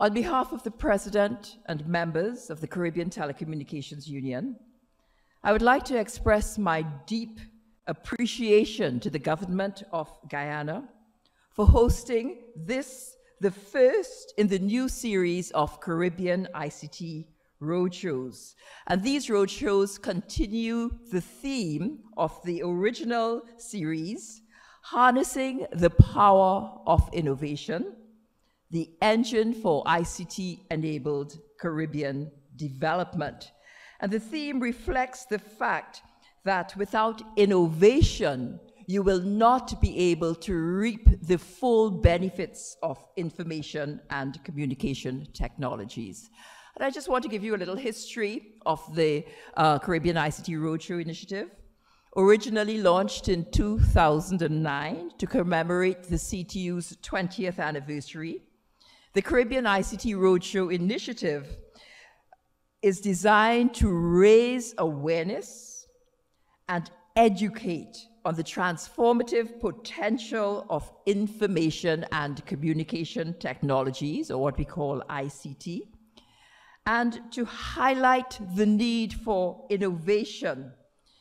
On behalf of the President and members of the Caribbean Telecommunications Union, I would like to express my deep appreciation to the government of Guyana for hosting this, the first in the new series of Caribbean ICT roadshows. And these roadshows continue the theme of the original series, harnessing the power of innovation, the engine for ICT-enabled Caribbean development. And the theme reflects the fact that without innovation, you will not be able to reap the full benefits of information and communication technologies. And I just want to give you a little history of the Caribbean ICT Roadshow Initiative. Originally launched in 2009 to commemorate the CTU's 20th anniversary, the Caribbean ICT Roadshow Initiative is designed to raise awareness and educate on the transformative potential of information and communication technologies, or what we call ICT, and to highlight the need for innovation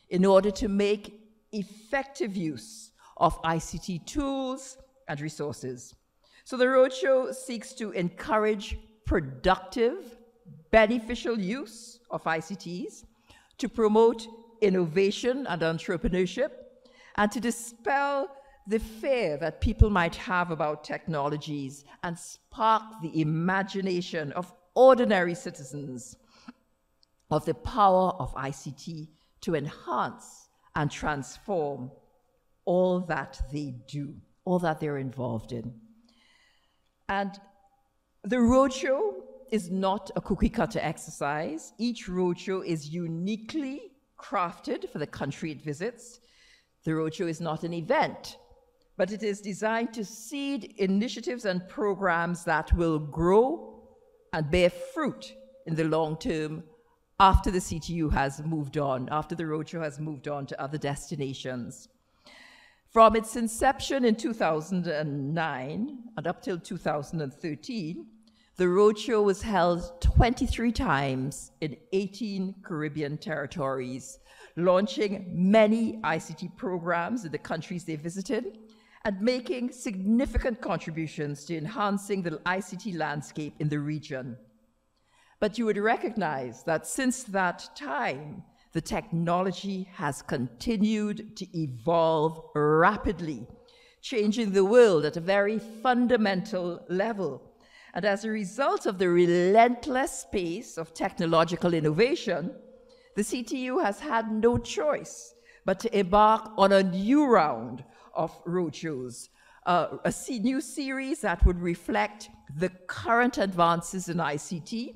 in order to make effective use of ICT tools and resources. So the Roadshow seeks to encourage productive, beneficial use of ICTs, to promote innovation and entrepreneurship, and to dispel the fear that people might have about technologies and spark the imagination of ordinary citizens of the power of ICT to enhance and transform all that they do, all that they're involved in. And the roadshow is not a cookie-cutter exercise. Each roadshow is uniquely crafted for the country it visits. The roadshow is not an event, but it is designed to seed initiatives and programs that will grow and bear fruit in the long term after the CTU has moved on, after the roadshow has moved on to other destinations. From its inception in 2009 and up till 2013, the roadshow was held 23 times in 18 Caribbean territories, launching many ICT programs in the countries they visited and making significant contributions to enhancing the ICT landscape in the region. But you would recognize that since that time, the technology has continued to evolve rapidly, changing the world at a very fundamental level. And as a result of the relentless pace of technological innovation, the CTU has had no choice but to embark on a new round of roadshows, a new series that would reflect the current advances in ICT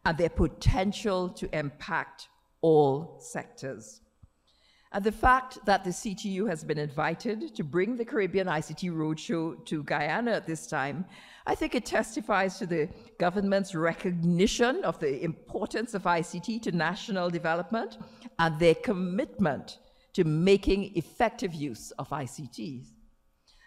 and their potential to impact all sectors. And the fact that the CTU has been invited to bring the Caribbean ICT Roadshow to Guyana at this time, I think it testifies to the government's recognition of the importance of ICT to national development and their commitment to making effective use of ICTs.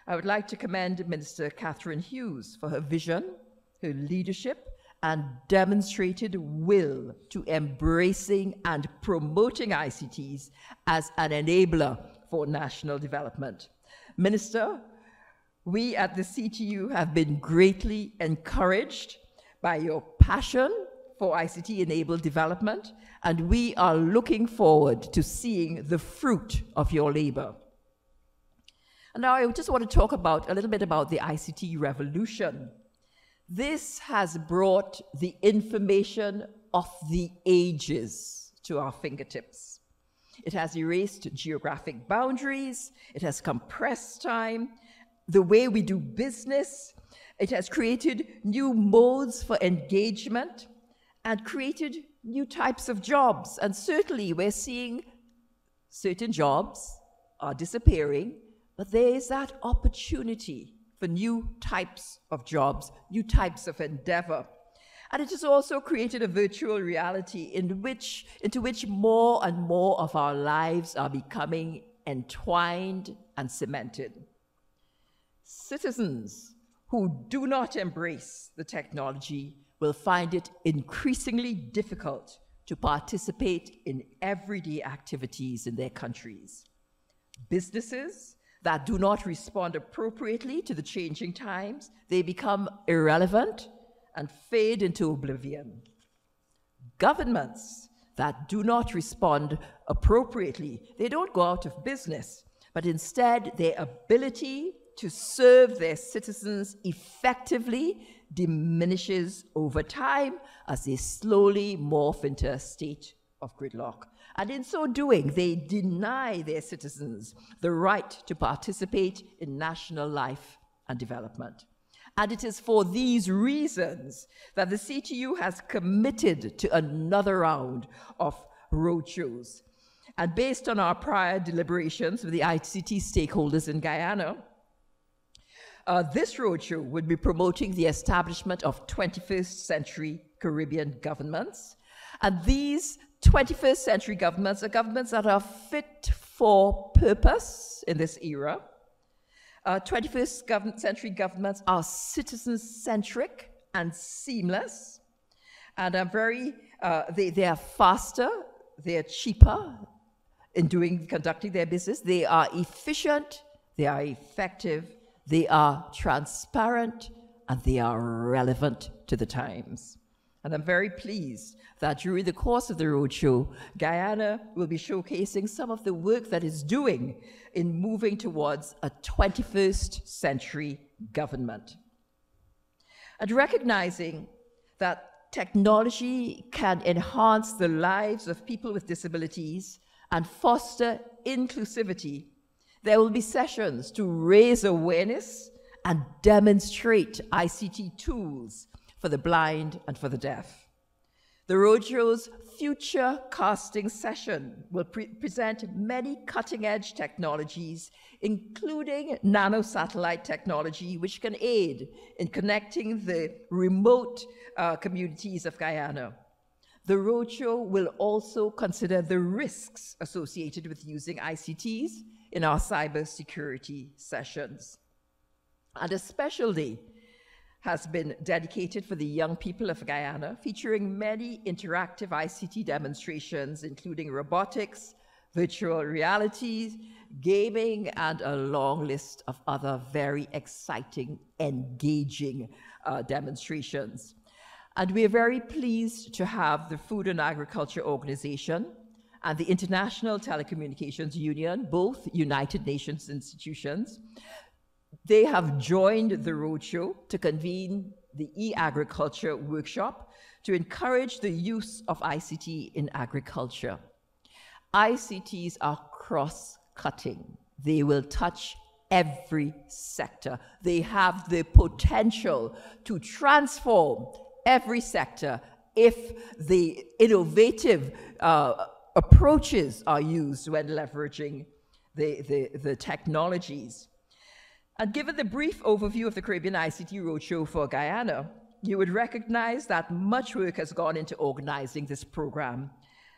I would like to commend Minister Catherine Hughes for her vision, her leadership, and demonstrated will to embracing and promoting ICTs as an enabler for national development. Minister, we at the CTU have been greatly encouraged by your passion for ICT-enabled development, and we are looking forward to seeing the fruit of your labor. And now I just want to talk a little bit about the ICT revolution. This has brought the information of the ages to our fingertips. It has erased geographic boundaries, it has compressed time, the way we do business, it has created new modes for engagement and created new types of jobs. And certainly we're seeing certain jobs are disappearing, but there is that opportunity for new types of jobs, new types of endeavor. And it has also created a virtual reality into which more and more of our lives are becoming entwined and cemented. Citizens who who do not embrace the technology will find it increasingly difficult to participate in everyday activities in their countries. Businesses that do not respond appropriately to the changing times, they become irrelevant and fade into oblivion. Governments that do not respond appropriately, they don't go out of business, but instead their ability to serve their citizens effectively diminishes over time as they slowly morph into a state of gridlock. And in so doing, they deny their citizens the right to participate in national life and development. And it is for these reasons that the CTU has committed to another round of roadshows. And based on our prior deliberations with the ICT stakeholders in Guyana, this roadshow would be promoting the establishment of 21st century Caribbean governments. And these 21st century governments are governments that are fit for purpose in this era. 21st century governments are citizen-centric and seamless, and are they are faster, they are cheaper in conducting their business, they are efficient, they are effective, they are transparent, and they are relevant to the times. And I'm very pleased that during the course of the roadshow, Guyana will be showcasing some of the work that it's doing in moving towards a 21st century government. And recognizing that technology can enhance the lives of people with disabilities and foster inclusivity, there will be sessions to raise awareness and demonstrate ICT tools for the blind and for the deaf. The Roadshow's future casting session will present many cutting-edge technologies, including nanosatellite technology, which can aid in connecting the remote communities of Guyana. The Roadshow will also consider the risks associated with using ICTs in our cybersecurity sessions. And a special day has been dedicated for the young people of Guyana, featuring many interactive ICT demonstrations, including robotics, virtual reality, gaming, and a long list of other very exciting, engaging demonstrations. And we are very pleased to have the Food and Agriculture Organization and the International Telecommunications Union, both United Nations institutions. They have joined the roadshow to convene the e-agriculture workshop to encourage the use of ICT in agriculture. ICTs are cross-cutting. They will touch every sector. They have the potential to transform every sector if the innovative approaches are used when leveraging the technologies. And given the brief overview of the Caribbean ICT Roadshow for Guyana, you would recognize that much work has gone into organizing this program.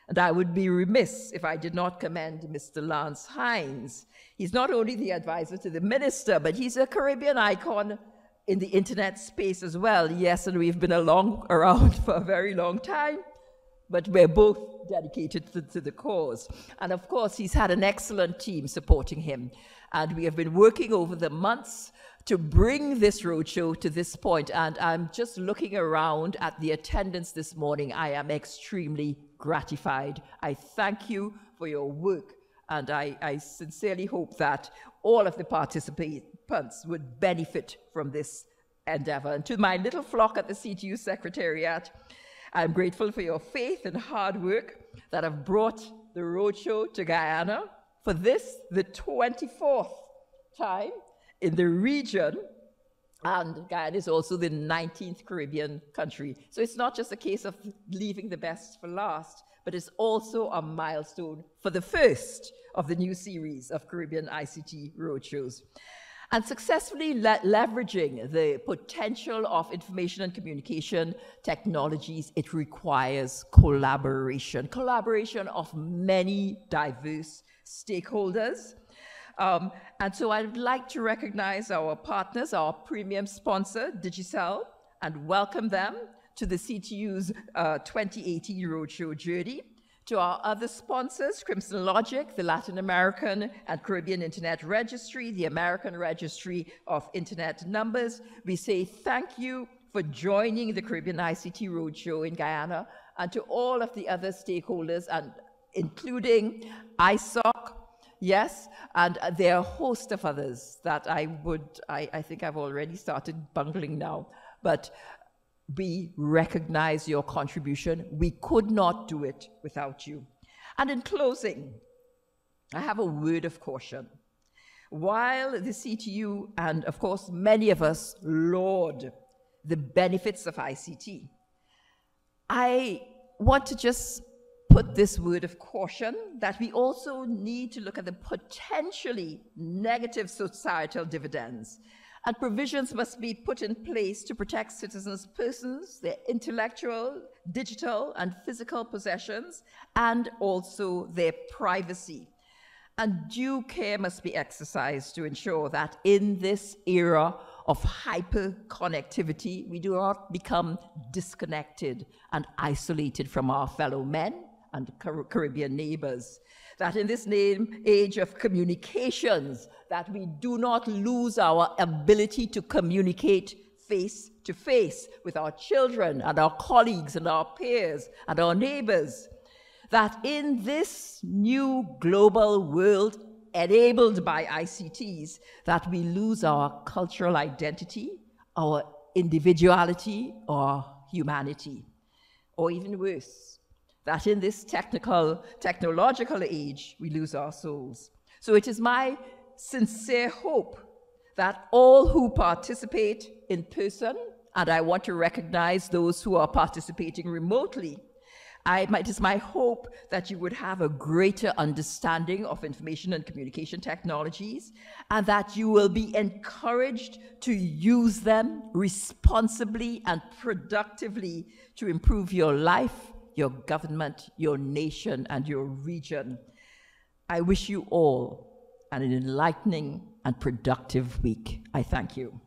And I would be remiss if I did not commend Mr. Lance Hines. He's not only the advisor to the minister, but he's a Caribbean icon in the internet space as well. Yes, and we've been around for a very long time, but we're both dedicated to the cause. And of course, he's had an excellent team supporting him. And we have been working over the months to bring this roadshow to this point. And I'm just looking around at the attendance this morning. I am extremely gratified. I thank you for your work. And I sincerely hope that all of the participants would benefit from this endeavor. And to my little flock at the CTU Secretariat, I'm grateful for your faith and hard work that have brought the roadshow to Guyana for this, the 24th time in the region, and Guyana is also the 19th Caribbean country. So it's not just a case of leaving the best for last, but it's also a milestone for the first of the new series of Caribbean ICT roadshows. And successfully leveraging the potential of information and communication technologies, it requires collaboration of many diverse stakeholders. And so I'd like to recognize our partners, our premium sponsor, Digicel, and welcome them to the CTU's 2018 Roadshow journey. To our other sponsors, Crimson Logic, the Latin American and Caribbean Internet Registry, the American Registry of Internet Numbers, we say thank you for joining the Caribbean ICT Roadshow in Guyana, and to all of the other stakeholders, and including ISOC, yes, and there are a host of others that I think I've already started bungling now, but we recognize your contribution. We could not do it without you. And in closing, I have a word of caution. While the CTU and, of course, many of us laud the benefits of ICT, I want to just put this word of caution that we also need to look at the potentially negative societal dividends, and provisions must be put in place to protect citizens' persons, their intellectual, digital, and physical possessions, and also their privacy. And due care must be exercised to ensure that in this era of hyper-connectivity, we do not become disconnected and isolated from our fellow men and Caribbean neighbors. That in this age of communications, that we do not lose our ability to communicate face to face with our children and our colleagues and our peers and our neighbors. That in this new global world enabled by ICTs, that we lose our cultural identity, our individuality, or humanity. Or even worse, that in this technological age, we lose our souls. So it is my sincere hope that all who participate in person, and I want to recognize those who are participating remotely, it is my hope that you would have a greater understanding of information and communication technologies, and that you will be encouraged to use them responsibly and productively to improve your life, your government, your nation, and your region. I wish you all an enlightening and productive week. I thank you.